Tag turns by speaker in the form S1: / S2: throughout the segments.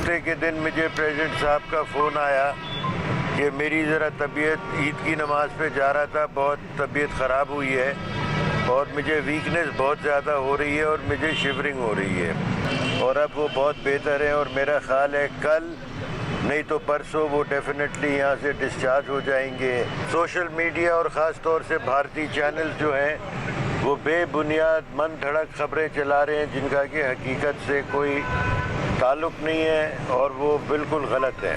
S1: Tuesday के दिन मुझे प्रेसिडेंट साहब का फ़ोन आया कि मेरी ज़रा तबीयत, ईद की नमाज़ पे जा रहा था, बहुत तबीयत ख़राब हुई है और मुझे वीकनेस बहुत ज़्यादा हो रही है और मुझे शिवरिंग हो रही है और अब वो बहुत बेहतर है और मेरा ख्याल है कल नहीं तो परसों वो डेफिनेटली यहाँ से डिस्चार्ज हो जाएंगे। सोशल मीडिया और ख़ास तौर से भारतीय चैनल्स जो हैं वो बेबुनियाद मन धड़क खबरें चला रहे हैं जिनका कि हकीकत से कोई ताल्लुक़ नहीं है और वो बिल्कुल गलत है।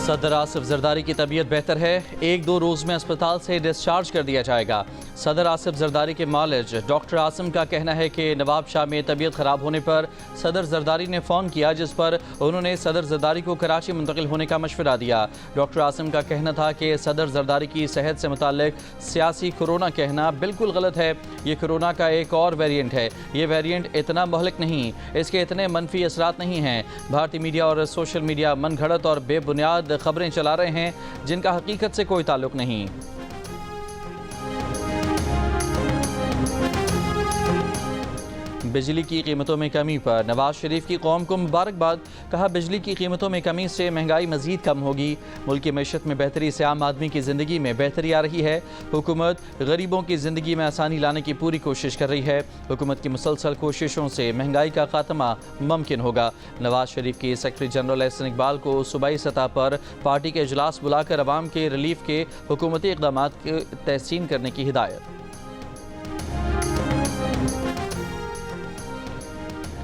S2: सदर आसिफ जरदारी की तबीयत बेहतर है, 1-2 रोज़ में अस्पताल से डिस्चार्ज कर दिया जाएगा। सदर आसिफ जरदारी के मालिज डॉक्टर आसिम का कहना है कि नवाब शाह में तबीयत ख़राब होने पर सदर जरदारी ने फ़ोन किया, जिस पर उन्होंने सदर जरदारी को कराची मुंतकिल होने का मशवरा दिया। डॉक्टर आसिम का कहना था कि सदर जरदारी की सेहत से मुताल्लिक सियासी कोरोना कहना बिल्कुल गलत है। ये कोरोना का एक और वेरिएंट है, ये वेरिएंट इतना महलिक नहीं, इसके इतने मनफी असरात नहीं हैं। भारतीय मीडिया और सोशल मीडिया मन घड़त और बेबुनियाद खबरें चला रहे हैं जिनका हकीकत से कोई ताल्लुक नहीं। बिजली की कीमतों में कमी पर नवाज शरीफ की कौम को मुबारकबाद। कहा, बिजली की कीमतों में कमी से महंगाई मजीद कम होगी। मुल्क की मैशत में बेहतरी से आम आदमी की ज़िंदगी में बेहतरी आ रही है। हुकूमत गरीबों की ज़िंदगी में आसानी लाने की पूरी कोशिश कर रही है। हुकूमत की मुसलसल कोशिशों से महंगाई का खात्मा मुमकिन होगा। नवाज शरीफ की सेक्रेटरी जनरल एहसन इकबाल को सूबाई सतह पर पार्टी के इजलास बुलाकर अवाम के रिलीफ के हुकूमती इक़दामात की तहसीन करने की हिदायत।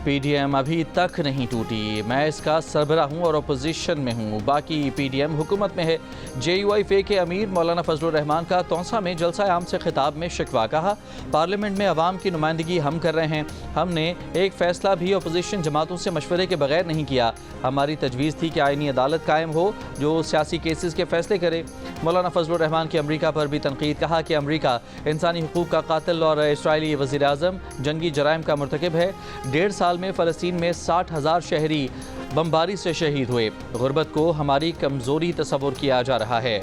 S2: पीडीएम अभी तक नहीं टूटी, मैं इसका सरबराह हूँ और अपोजिशन में हूँ, बाकी पीडीएम हुकूमत में है। JUIF के अमीर मौलाना फजलुर रहमान का तौसा में जलसा आम से खिताब में शिकवा। कहा, पार्लियामेंट में अवाम की नुमाइंदगी हम कर रहे हैं, हमने एक फ़ैसला भी अपोजिशन जमातों से मशवरे के बगैर नहीं किया। हमारी तजवीज़ थी कि आइनी अदालत कायम हो जो सियासी केसेस के फ़ैसले करे। मौलाना फजलुर रहमान की अमरीका पर भी तनकीद। कहा कि अमरीका इंसानी हुकूक का कातिल और इसराइली वज़ीर आज़म जंगी जराइम का मुर्तकिब है। 1.5 साल में फ़लस्तीन में 60,000 शहरी बमबारी से शहीद हुए। गुर्बत को हमारी कमज़ोरी तस्वुर किया जा रहा है।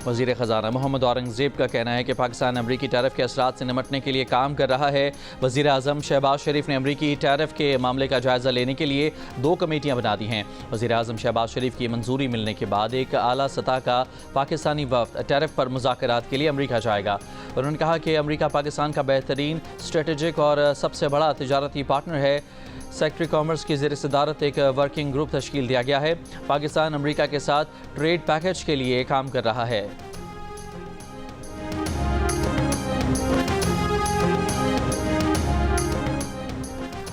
S2: वज़ीर ख़ज़ाना मोहम्मद औरंगज़ेब का कहना है कि पाकिस्तान अमरीकी टैरिफ के असरात से निमटने के लिए काम कर रहा है। वज़ीर आज़म शहबाज शरीफ ने अमरीकी टैरिफ के मामले का जायज़ा लेने के लिए 2 कमेटियाँ बना दी हैं। वज़ीर आज़म शहबाज शरीफ की मंजूरी मिलने के बाद एक आला सतह का पाकिस्तानी वफ़द टैरिफ पर मुज़ाकरात के लिए अमरीका जाएगा। उन्होंने कहा कि अमरीका पाकिस्तान का बेहतरीन स्ट्रेटेजिक और सबसे बड़ा तिजारती पार्टनर है। सेक्रेटरी कॉमर्स की ज़ेर सदारत एक वर्किंग ग्रुप तश्कील दिया गया है। पाकिस्तान अमरीका के साथ ट्रेड पैकेज के लिए काम कर रहा है।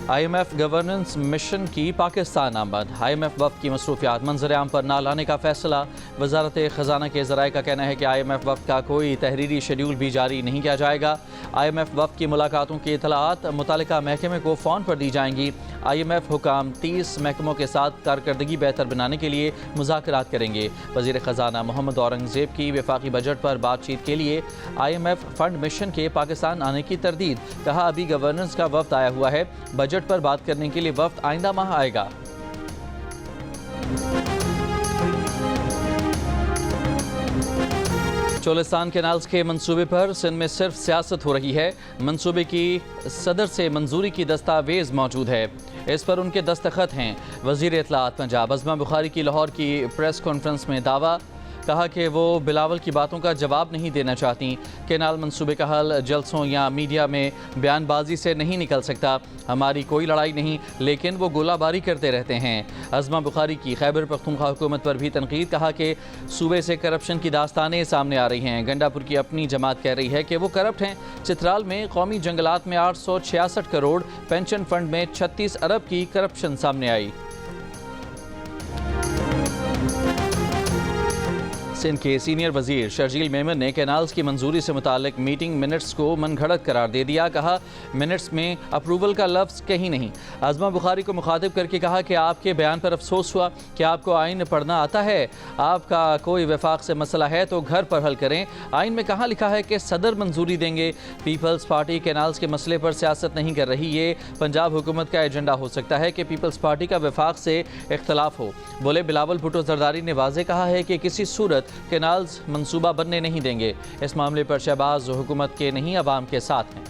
S2: IMF गवर्नेंस मिशन की पाकिस्तान आमद। IMF वफ़द की मसरूफियात मंजर-ए-आम पर ना लाने का फैसला। वजारत ख़जाना के ज़राए का कहना है कि IMF वफ़द का कोई तहरीरी शेड्यूल भी जारी नहीं किया जाएगा। IMF वफ़द की मुलाकातों की इतलात मुतालिका महकमे को फ़ोन पर दी जाएंगी। IMF हुकाम 30 महकमों के साथ कारकर्दगी बेहतर बनाने के लिए मुज़ाकरात करेंगे। वज़ीर ख़ज़ाना मोहम्मद औरंगज़ेब की वफाकी बजट पर बातचीत के लिए IMF फंड मिशन के पाकिस्तान आने की तरदीद। कहा, अभी गवर्नेंस का वफ़द आया हुआ है, बजट पर बात करने के लिए वफ़द आइंदा माह आएगा। चोलिस्तान कैनाल्स के मंसूबे पर सिंध में सिर्फ सियासत हो रही है। मंसूबे की सदर से मंजूरी की दस्तावेज़ मौजूद है, इस पर उनके दस्तखत हैं। वज़ीर इत्तलाआत पंजाब अज़मा बुखारी की लाहौर की प्रेस कॉन्फ्रेंस में दावा। कहा कि वो बिलावल की बातों का जवाब नहीं देना चाहती। कैनाल मंसूबे का हल जलसों या मीडिया में बयानबाजी से नहीं निकल सकता। हमारी कोई लड़ाई नहीं, लेकिन वो गोलाबारी करते रहते हैं। अज़मा बुखारी की खैबर पख्तूनख्वा हुकूमत पर भी तनकीद। कहा कि सूबे से करप्शन की दास्तानें सामने आ रही हैं। गंडापुर की अपनी जमात कह रही है कि वो करप्ट हैं। चित्राल में कौमी जंगलात में 866 करोड़, पेंशन फंड में 36 अरब की करप्शन सामने आई। सिंध के सीनियर वजीर शर्जील मेमन ने कैनाल्स की मंजूरी से मुतालिक मीटिंग मिनट्स को मनगढ़ंत करार दे दिया। कहा, मिनट्स में अप्रूवल का लफ्ज़ कहीं नहीं। अज़मा बुखारी को मुखातिब करके कहा कि आपके बयान पर अफसोस हुआ कि आपको आइन पढ़ना आता है। आपका कोई वफाक से मसला है तो घर पर हल करें। आइन में कहाँ लिखा है कि सदर मंजूरी देंगे। पीपल्स पार्टी कैनाल्स के मसले पर सियासत नहीं कर रही। ये पंजाब हुकूमत का एजेंडा हो सकता है कि पीपल्स पार्टी का वफाक से इख्तलाफ हो। बोले बिलावल भुट्टो जरदारी ने वाज़े कहा है कि किसी सूरत कैनाल्स मंसूबा बनने नहीं देंगे। इस मामले पर शहबाज हुकूमत के नहीं, अवाम के साथ हैं।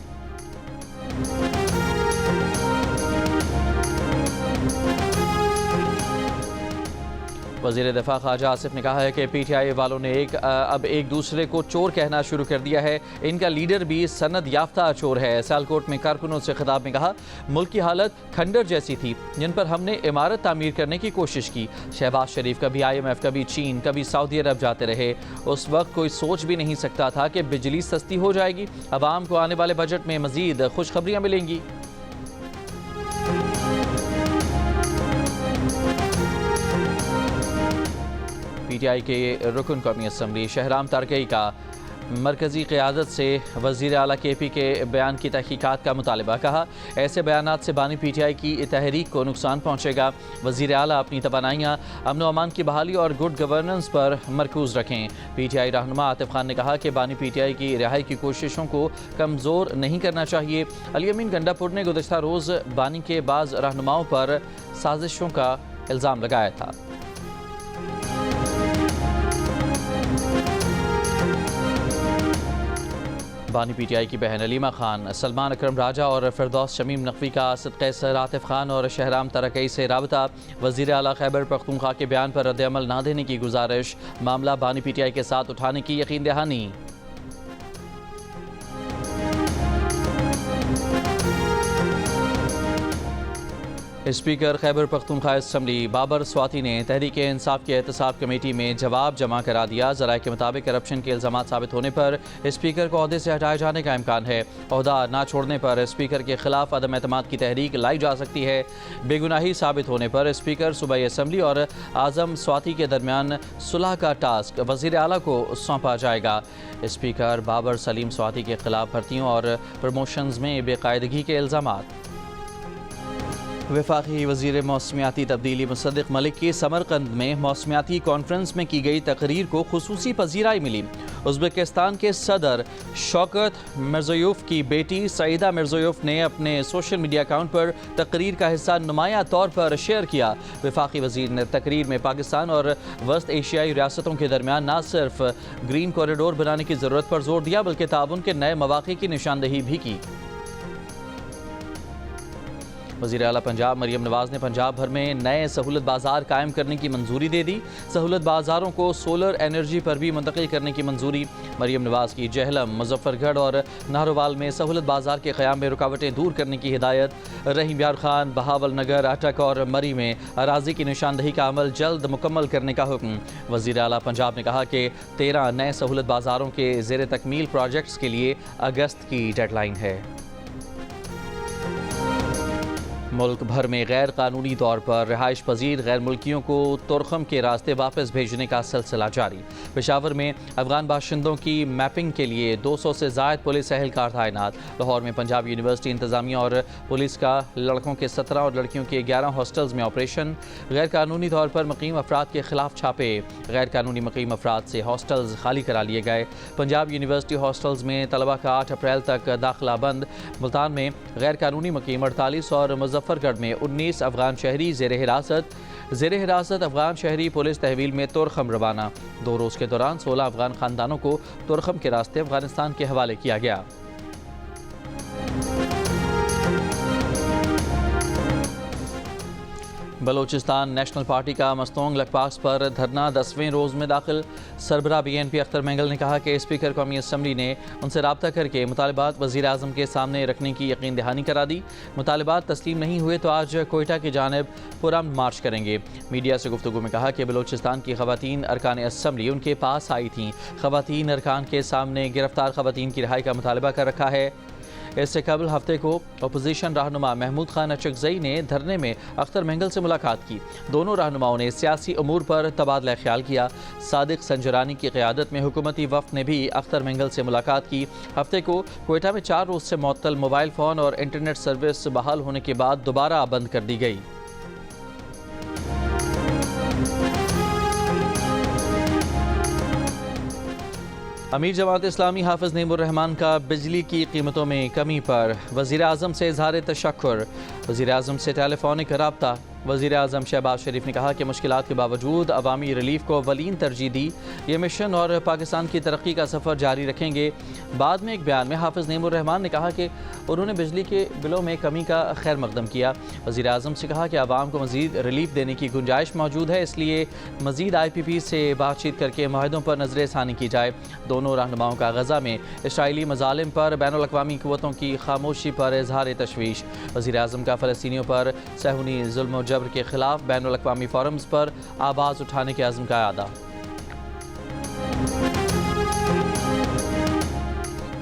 S2: वज़ीर दिफा ख्वाजा आसिफ ने कहा है कि PTI वालों ने अब एक दूसरे को चोर कहना शुरू कर दिया है। इनका लीडर भी सनद याफ्ता चोर है। सियालकोट में कारकुनों से खिताब में कहा, मुल्क की हालत खंडर जैसी थी जिन पर हमने इमारत तामीर करने की कोशिश की। शहबाज शरीफ कभी IMF, कभी चीन, कभी सऊदी अरब जाते रहे। उस वक्त कोई सोच भी नहीं सकता था कि बिजली सस्ती हो जाएगी। अवाम को आने वाले बजट में मजीद खुशखबरियाँ मिलेंगी। PTI के रुकन कौमी असम्बली शहराम तारकई का मरकज़ी क़यादत से वज़ीर आला KP के बयान की तहकीकात का मुतालबा। कहा, ऐसे बयानात से बानी PTI की तहरीक को नुकसान पहुँचेगा। वज़ीर आला अपनी तवानाइयाँ अमन व अमान की बहाली और गुड गवर्नेंस पर मरकूज़ रखें। PTI रहनुमा आतिफ खान ने कहा कि बानी PTI की रिहाई की कोशिशों को कमज़ोर नहीं करना चाहिए। अली अमीन गंडापुर ने गुज़श्ता रोज़ बानी के बाज़ रहनुमाओं पर साजिशों का इल्ज़ाम लगाया था। बानी PTI की बहन अलीमा खान, सलमान अकरम राजा और फिरदौस शमीम नकवी का असद कैसर, आतिफ खान और शहराम तरकई से राबता। वज़ीर आला खैबर पख्तूनख्वा के बयान पर रद्द-ए-अमल ना देने की गुजारिश। मामला बानी PTI के साथ उठाने की यकीन दहानी। स्पीकर खैबर पख्तूनख्वा असम्बली बाबर स्वाति ने तहरीक इंसाफ की एहतसाब कमेटी में जवाब जमा करा दिया। ज़राए के मुताबिक करप्शन के इल्ज़ाम साबित होने पर स्पीकर को ओहदे से हटाए जाने का इम्कान है। ओहदा ना छोड़ने पर स्पीकर के खिलाफ अदम एतमाद की तहरीक लाई जा सकती है। बेगुनाही साबित होने पर स्पीकर सूबाई असम्बली और आज़म स्वाति के दरमियान सुलह का टास्क वज़ीर आला को सौंपा जाएगा। स्पीकर बाबर सलीम स्वाति के खिलाफ भर्तियों और प्रमोशंस में बेकायदगी के इल्ज़ामात। वफाकी वज़ीर मौसमियाती तब्दीली मुसद्दिक़ मलिक की समरकंद में मौसमियाती कॉन्फ्रेंस में की गई तकरीर को खुसूसी पजीराई मिली। उज़्बेकिस्तान के सदर शौकत मिर्ज़ोयोफ की बेटी सईदा मिर्ज़ोयोफ ने अपने सोशल मीडिया अकाउंट पर तकरीर का हिस्सा नुमायां तौर पर शेयर किया। वफाकी वज़ीर ने तकरीर में पाकिस्तान और वस्त एशियाई रियासतों के दरमियान न सिर्फ ग्रीन कॉरिडोर बनाने की ज़रूरत पर जोर दिया बल्कि ताउन के नए मौक़े की निशानदही भी की। वज़ीर आला पंजाब मरियम नवाज़ ने पंजाब भर में नए सहूलत बाज़ार कायम करने की मंजूरी दे दी। सहूलत बाज़ारों को सोलर एनर्जी पर भी मुंतकिल करने की मंजूरी। मरियम नवाज़ की जहलम, मुजफ्फरगढ़ और नाहरोवाल में सहूलत बाज़ार के क़याम में रुकावटें दूर करने की हिदायत। रहीम यार खान, बहावल नगर, अटक और मरी में अराजी की निशानदही का अमल जल्द मुकम्मल करने का हुक्म। वज़ीर आला पंजाब ने कहा कि 13 नए सहूलत बाज़ारों के ज़ेर तकमील प्रोजेक्ट्स के लिए अगस्त की डेडलाइन है। मुल्क भर में गैर कानूनी तौर पर रिहाइश पजीर गैर मुल्कियों को तुरखम के रास्ते वापस भेजने का सिलसिला जारी। पेशावर में अफगान बाशिंदों की मैपिंग के लिए 200 से ज़ायद पुलिस एहलकार तैनात। लाहौर में पंजाब यूनिवर्सिटी इंतज़ामिया और पुलिस का लड़कों के 17 और लड़कियों के 11 हॉस्टल्स में ऑपरेशन। गैर कानूनी तौर पर मुकीम अफराद के खिलाफ छापे। गैर कानूनी मुकीम अफराद से हॉस्टल्स खाली करा लिए गए। पंजाब यूनिवर्सिटी हॉस्टल्स में तलबा का 8 अप्रैल तक दाखिला बंद। मुल्तान में गैर कानूनी मुकीम 48 और मुजफ्फरगढ़ में 19 अफगान शहरी ज़ेर हिरासत अफगान शहरी पुलिस तहवील में तुरखम रवाना। 2 रोज़ के दौरान 16 अफगान खानदानों को तुरखम के रास्ते अफगानिस्तान के हवाले किया गया। बलोचिस्तान नेशनल पार्टी का मस्तोंग लकपास पर धरना 10वें रोज़ में दाखिल। सरबराह BNP अख्तर मेंगल ने कहा कि स्पीकर कौमी असम्बली ने उनसे रब्ता करके मुतालिबात वज़ीर आज़म के सामने रखने की यकीन दहानी करा दी। मुतालिबात तस्लीम नहीं हुए तो आज कोयटा की जानिब पुरअमन मार्च करेंगे। मीडिया से गुफ्तगू में कहा कि बलोचिस्तान की ख़वातीन अरकान असम्बली उनके पास आई थीं। ख़वातीन अरकान के सामने गिरफ्तार ख़वातीन की रिहाई का मुतालबा कर रखा है। इससे कबल हफ्ते को अपोजिशन रहनुमा महमूद खान अचकज़ई ने धरने में अख्तर मेंगल से मुलाकात की। दोनों रहनुमाओं ने सियासी अमूर पर तबादला ख्याल किया। सादिक संजरानी की क़यादत में हुकूमती वफ़द ने भी अख्तर मेंगल से मुलाकात की। हफ्ते को कोयटा में 4 रोज़ से मुअत्तल मोबाइल फ़ोन और इंटरनेट सर्विस बहाल होने के बाद दोबारा बंद कर दी गई। अमीर जमात इस्लामी हाफिज़ नईमुर रहमान का बिजली की कीमतों में कमी पर वज़ीर आज़म से इज़हार तशक्कुर। वज़ीर आज़म से टेलीफोनिक रब्ता। वज़ीर आज़म शहबाज शरीफ ने कहा कि मुश्किलात के बावजूद अवामी रिलीफ को अवलीन तरजीह दी। ये मिशन और पाकिस्तान की तरक्की का सफ़र जारी रखेंगे। बाद में एक बयान में हाफिज़ नईमुर रहमान ने कहा कि उन्होंने बिजली के बिलों में कमी का खैर मकदम किया। वज़ीर आज़म से कहा कि आवाम को मज़ीद रिलीफ देने की गुंजाइश मौजूद है, इसलिए मज़ीद IPP से बातचीत करके माहिदों पर नज़र षानी की जाए। दोनों रहनुमाओं का गज़ा में इसराइली मज़ालिम पर बैनुल अक़वामी क़ुव्वतों की खामोशी पर इज़हार तशवीश। वज़ीर आज़म का फ़लस्तीनियों पर सहूनी ज़ुल्म और जबर के ख़िलाफ़ बैनुल अक़वामी फ़ोरम्स पर आवाज़ उठाने के अज़्म का अदा।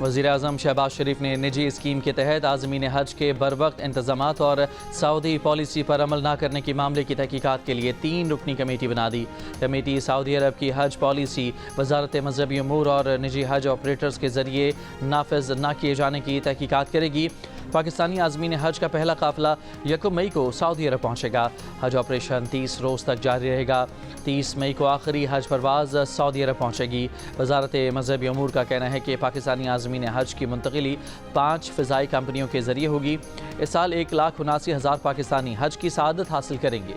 S2: वज़ीर आज़म शहबाज शरीफ ने निजी स्कीम के तहत आज़मीन हज के बरवक्त इंतज़ामात और सऊदी पॉलिसी पर अमल न करने के मामले की तहकीकात के लिए 3 रुकनी कमेटी बना दी। कमेटी सऊदी अरब की हज पॉलिसी वज़ारत मज़हबी उमूर और निजी हज ऑपरेटर्स के ज़रिए नाफिज न किए जाने की तहकीकात करेगी। पाकिस्तानी आज़मीन हज का पहला काफ़िला 1 मई को सऊदी अरब पहुँचेगा। हज ऑपरेशन 30 रोज़ तक जारी रहेगा। 30 मई को आखिरी हज परवाज़ सऊदी अरब पहुँचेगी। वज़ारत मज़हबी उमूर का कहना है कि पाकिस्तानी आज़मीन हज की मुंतकिली 5 फ़िज़ाई कंपनियों के ज़रिए होगी। इस साल 1,79,000 पाकिस्तानी हज की सआदत हासिल करेंगे।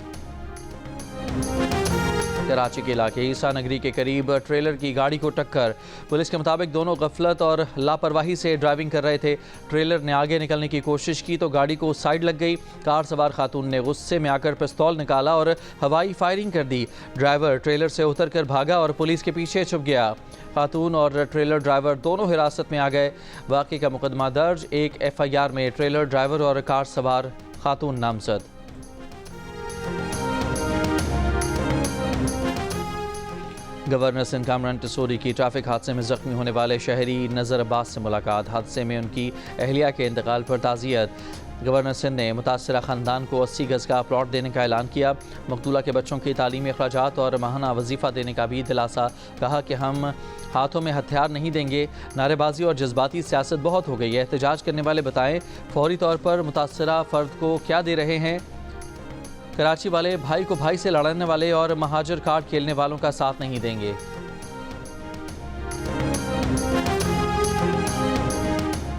S2: कराची के इलाके ईसा नगरी के करीब ट्रेलर की गाड़ी को टक्कर। पुलिस के मुताबिक दोनों गफलत और लापरवाही से ड्राइविंग कर रहे थे। ट्रेलर ने आगे निकलने की कोशिश की तो गाड़ी को साइड लग गई। कार सवार खातून ने गुस्से में आकर पिस्तौल निकाला और हवाई फायरिंग कर दी। ड्राइवर ट्रेलर से उतरकर भागा और पुलिस के पीछे छुप गया। खातून और ट्रेलर ड्राइवर दोनों हिरासत में आ गए। वाक़े का मुकदमा दर्ज। एक FIR में ट्रेलर ड्राइवर और कार सवार खातून नामजद। गवर्नर सिंध कामरान टिसोरी की ट्रैफिक हादसे में जख्मी होने वाले शहरी नज़र अब्बास से मुलाकात। हादसे में उनकी अहलिया के इंतकाल पर ताज़ियत। गवर्नर सिंध ने मुतासरा ख़ानदान को 80 गज़ का प्लॉट देने का ऐलान किया। मकतूला के बच्चों की तालीमी अखराजात और माहाना वजीफ़ा देने का भी दिलासा। कहा कि हम हाथों में हथियार नहीं देंगे। नारेबाजी और जज्बाती सियासत बहुत हो गई है। एहतजाज करने वाले बताएं फौरी तौर पर मुतासरा फ़र्द को क्या दे रहे हैं। कराची वाले भाई को भाई से लड़ने वाले और महाजर कार्ड खेलने वालों का साथ नहीं देंगे।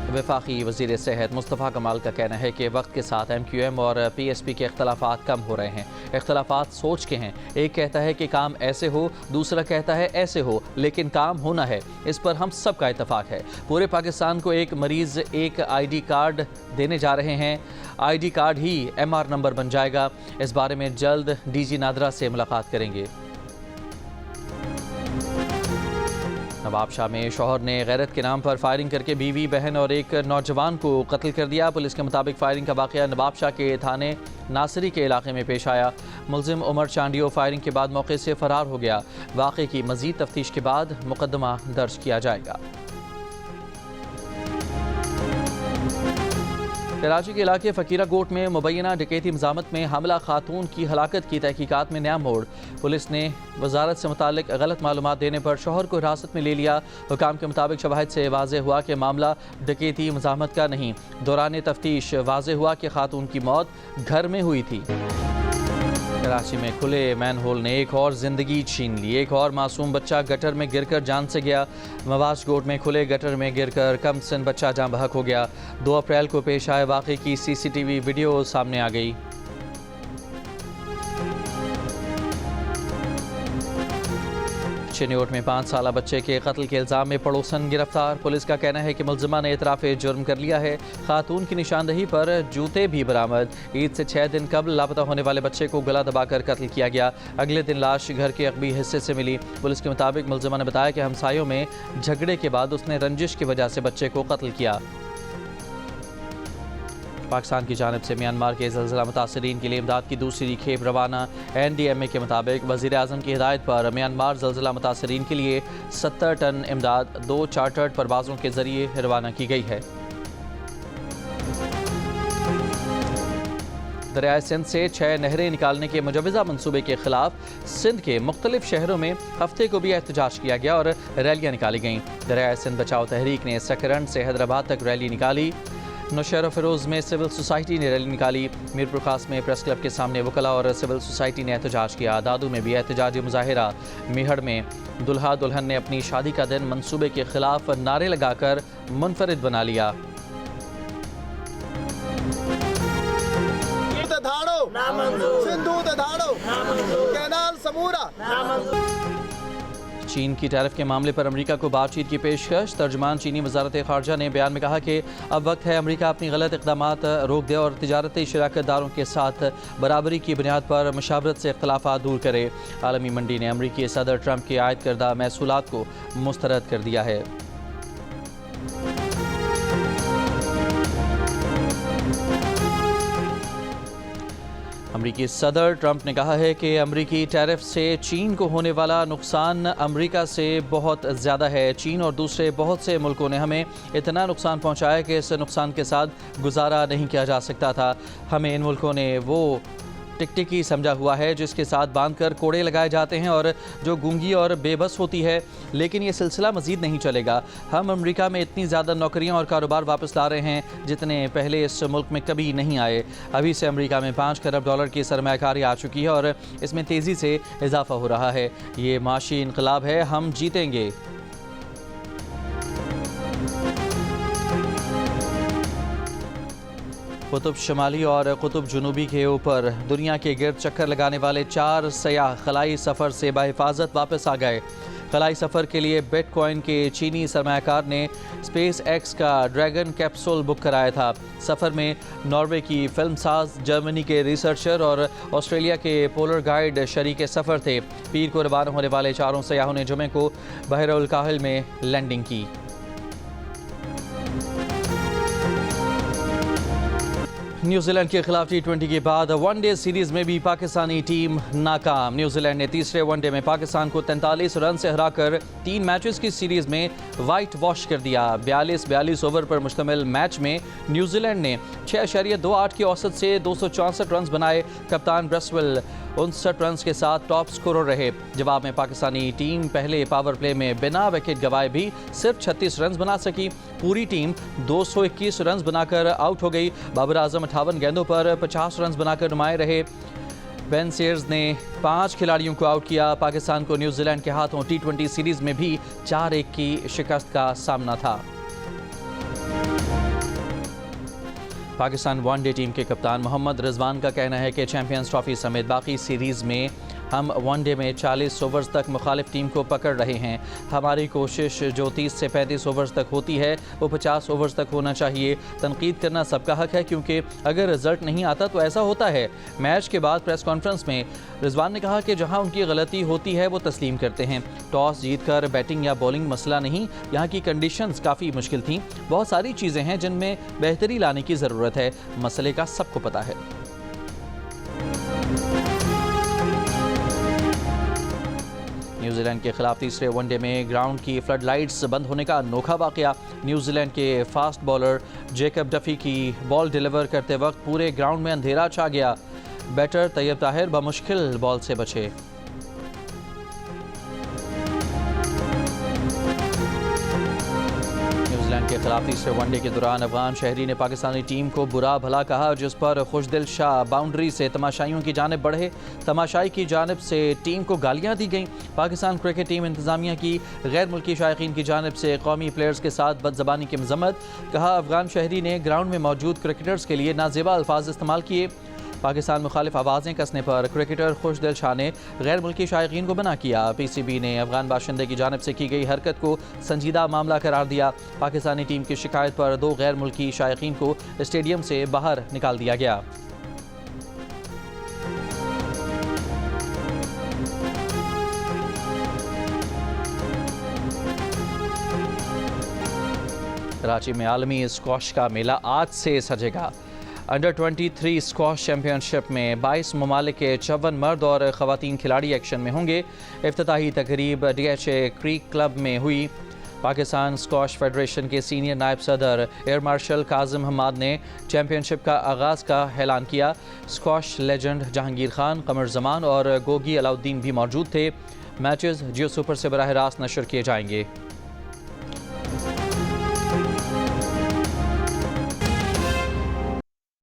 S2: वफाकी वज़ीर सेहत मुस्तफ़ा कमाल का कहना है कि वक्त के साथ MQM और PSP के अख्तलाफात कम हो रहे हैं। अख्तलाफात सोच के हैं। एक कहता है कि काम ऐसे हो, दूसरा कहता है ऐसे हो, लेकिन काम होना है। इस पर हम सब का इत्तफाक है। पूरे पाकिस्तान को एक मरीज़ एक ID कार्ड देने जा रहे हैं। ID कार्ड ही MR नंबर बन जाएगा। इस बारे में जल्द DG नादरा से मुलाकात करेंगे। नवाबशाह में शौहर ने गैरत के नाम पर फायरिंग करके बीवी, बहन और एक नौजवान को कत्ल कर दिया। पुलिस के मुताबिक फायरिंग का वाक़या नवाबशाह के थाने नासरी के इलाके में पेश आया। मुलजिम उमर चांडियो फायरिंग के बाद मौके से फरार हो गया। वाक़े की मज़ीद तफ्तीश के बाद मुकदमा दर्ज किया जाएगा। कराची के इलाके फ़कीरा कोट में मुबैना डकैती मज़ामत में हमला खातून की हलाकत की तहकीकात में नया मोड़। पुलिस ने वजारत से मुतालिक गलत मालूमात देने पर शौहर को हिरासत में ले लिया। हुकाम के मुताबिक शवाहिद से वाज़े हुआ कि मामला डकैती मज़ामत का नहीं। दौरान तफ्तीश वाज़े हुआ कि खातून की मौत घर में हुई थी। कराची में खुले मैनहोल ने एक और ज़िंदगी छीन ली। एक और मासूम बच्चा गटर में गिरकर जान से गया। मवाज कोट में खुले गटर में गिरकर कम सिन बच्चा जान बहक हो गया। 2 अप्रैल को पेश आए वाक़े की CCTV वीडियो सामने आ गई। चिन्योट में 5 साला बच्चे के कत्ल के इल्ज़ाम में पड़ोसन गिरफ्तार। पुलिस का कहना है कि मुलजिमा ने इतराफ़े जुर्म कर लिया है। खातून की निशानदही पर जूते भी बरामद। ईद से 6 दिन कबल लापता होने वाले बच्चे को गला दबाकर कत्ल किया गया। अगले दिन लाश घर के अगबी हिस्से से मिली। पुलिस के मुताबिक मुलजिमा ने बताया कि हमसायों में झगड़े के बाद उसने रंजिश की वजह से बच्चे को कत्ल किया। पाकिस्तान की जानिब से म्यांमार के ज़लज़ला मुतासरीन के लिए इमदाद की दूसरी खेप रवाना। NDMA के मुताबिक वज़ीर आज़म की हिदायत पर म्यांमार ज़लज़ला मुतासरीन के लिए 70 टन इमदाद 2 चार्टर्ड परवाज़ों के ज़रिए रवाना की गई है। दरियाए सिंध से 6 नहरें निकालने के मुजवज़ा मनसूबे के खिलाफ सिंध के मुख्तलिफ शहरों में हफ्ते को भी एहतजाज किया गया और रैलियाँ निकाली गईं। दरियाए सिंध बचाओ तहरीक ने सकरंड से हैदराबाद तक रैली निकाली। नौशहरा फ़िरोज़ में सिविल सोसाइटी ने रैली निकाली। मीरपुर खास में प्रेस क्लब के सामने वकला और सिविल सोसाइटी ने एहतजाज किया। दादू में भी एहतजाजी मुजाहिरा। मेहड़ में दुल्हा दुल्हन ने अपनी शादी का दिन मनसूबे के खिलाफ नारे लगाकर मुनफरिद बना लिया।
S3: नामंजूर विधानो कैनाल समूरा।
S2: चीन की टैरिफ के मामले पर अमेरिका को बातचीत की पेशकश। तर्जुमान चीनी वजारत खारजा ने बयान में कहा कि अब वक्त है अमेरिका अपनी गलत इक़दामात रोक दे और तिजारती शराकतदारों के साथ बराबरी की बुनियाद पर मशावरत से इख्तलाफात दूर करे। आलमी मंडी ने अमेरिकी सदर ट्रंप के आयद करदा महसूलात को मुस्तरद कर दिया है। अमरीकी सदर ट्रंप ने कहा है कि अमरीकी टैरिफ से चीन को होने वाला नुकसान अमरीका से बहुत ज़्यादा है। चीन और दूसरे बहुत से मुल्कों ने हमें इतना नुकसान पहुंचाया कि इस नुकसान के साथ गुजारा नहीं किया जा सकता था। हमें इन मुल्कों ने वो टिकटिकी समझा हुआ है जिसके साथ बांधकर कोड़े लगाए जाते हैं और जो गूंगी और बेबस होती है। लेकिन ये सिलसिला मज़ीद नहीं चलेगा। हम अमेरिका में इतनी ज़्यादा नौकरियां और कारोबार वापस ला रहे हैं जितने पहले इस मुल्क में कभी नहीं आए। अभी से अमेरिका में $5 खरब की सरमायाकारी आ चुकी है और इसमें तेज़ी से इजाफा हो रहा है। ये माशी इनकलाब है, हम जीतेंगे। कुतुब शुमाली और कुतुब जुनूबी के ऊपर दुनिया के गिर्द चक्कर लगाने वाले 4 सयाह खलाई सफ़र से बाहिफाजत वापस आ गए। खलाई सफ़र के लिए बिटकॉइन के चीनी सरमायाकार ने स्पेस एक्स का ड्रैगन कैप्सूल बुक कराया था। सफ़र में नॉर्वे की फिल्मसाज, जर्मनी के रिसर्चर और ऑस्ट्रेलिया के पोलर गाइड शरीक सफ़र थे। पीर को रवाना होने वाले 4 सयाहों ने जुमे को बहरुल काहिल में लैंडिंग की। न्यूजीलैंड के खिलाफ T20 के बाद वनडे सीरीज में भी पाकिस्तानी टीम नाकाम। न्यूजीलैंड ने तीसरे वनडे में पाकिस्तान को 43 रन से हराकर 3 मैचेस की सीरीज में वाइट वॉश कर दिया। 42 ओवर पर मुश्तमिल मैच में न्यूजीलैंड ने 6.28 की औसत से 264 रन बनाए। कप्तान ब्रेसवेल 59 रन के साथ टॉप स्कोरर रहे। जवाब में पाकिस्तानी टीम पहले पावर प्ले में बिना विकेट गंवाए भी सिर्फ 36 रन बना सकी। पूरी टीम 221 रन बनाकर आउट हो गई। बाबर आजम 58 गेंदों पर 50 रन बनाकर नुमाए रहे। बेन सेयर्स ने 5 खिलाड़ियों को आउट किया। पाकिस्तान को न्यूजीलैंड के हाथों T20 सीरीज में भी 4-1 की शिकस्त का सामना था। पाकिस्तान वनडे टीम के कप्तान मोहम्मद रिजवान का कहना है कि चैंपियंस ट्रॉफी समेत बाकी सीरीज़ में हम वनडे में 40 ओवर्स तक मुखालिफ टीम को पकड़ रहे हैं। हमारी कोशिश जो 30 से 35 ओवर्स तक होती है वो 50 ओवर्स तक होना चाहिए। तनकीद करना सबका हक है क्योंकि अगर रिजल्ट नहीं आता तो ऐसा होता है। मैच के बाद प्रेस कॉन्फ्रेंस में रिजवान ने कहा कि जहां उनकी गलती होती है वो तस्लीम करते हैं। टॉस जीतकर बैटिंग या बॉलिंग मसला नहीं, यहाँ की कंडीशंस काफ़ी मुश्किल थीं। बहुत सारी चीज़ें हैं जिनमें बेहतरी लाने की ज़रूरत है। मसले का सबको पता है। न्यूजीलैंड के खिलाफ तीसरे वनडे में ग्राउंड की फ्लड लाइट्स बंद होने का अनोखा वाकया। न्यूजीलैंड के फास्ट बॉलर जेकब डफी की बॉल डिलीवर करते वक्त पूरे ग्राउंड में अंधेरा छा गया। बैटर तैयब ताहिर बमुश्किल बॉल से बचे। न्यूजीलैंड के खिलाफ तीसरे वनडे के दौरान अफगान शहरी ने पाकिस्तानी टीम को बुरा भला कहा, जिस पर खुशदिल शाह बाउंड्री से तमाशाइयों की जानिब बढ़े। तमाशाई की जानिब से टीम को गालियां दी गईं। पाकिस्तान क्रिकेट टीम इंतजामिया की गैर मुल्की शायकीन की जानिब से कौमी प्लेयर्स के साथ बदजबानी की मजम्मत। कहा अफगान शहरी ने ग्राउंड में मौजूद क्रिकेटर्स के लिए नाजेबा अल्फाज इस्तेमाल किए। पाकिस्तान मुखालिफ आवाज़ें कसने पर क्रिकेटर खुशदिल शाह ने गैर मुल्की शायकीन को मना किया। PCB ने अफगान बाशिंदे की जानिब से की गई हरकत को संजीदा मामला करार दिया। पाकिस्तानी टीम की शिकायत पर 2 गैर मुल्की शायकीन को स्टेडियम से बाहर निकाल दिया गया। कराची में आलमी स्क्वॉश का मेला आज से सजेगा। अंडर 23 स्क्वॉश चैम्पियनशिप में 22 ममालिक के 54 मर्द और ख़वातीन खिलाड़ी एक्शन में होंगे। इफ्तिताही तकरीब DHA क्रीक क्लब में हुई। पाकिस्तान स्क्वॉश फेडरेशन के सीनियर नायब सदर एयर मार्शल काजिम हमाद ने चैम्पियनशिप का आगाज़ का ऐलान किया। स्क्वॉश लेजेंड जहांगीर खान, कमर जमान और गोगी अलाउद्दीन भी मौजूद थे। मैचेस जियो सुपर से बराह रास्त नशर किए जाएंगे।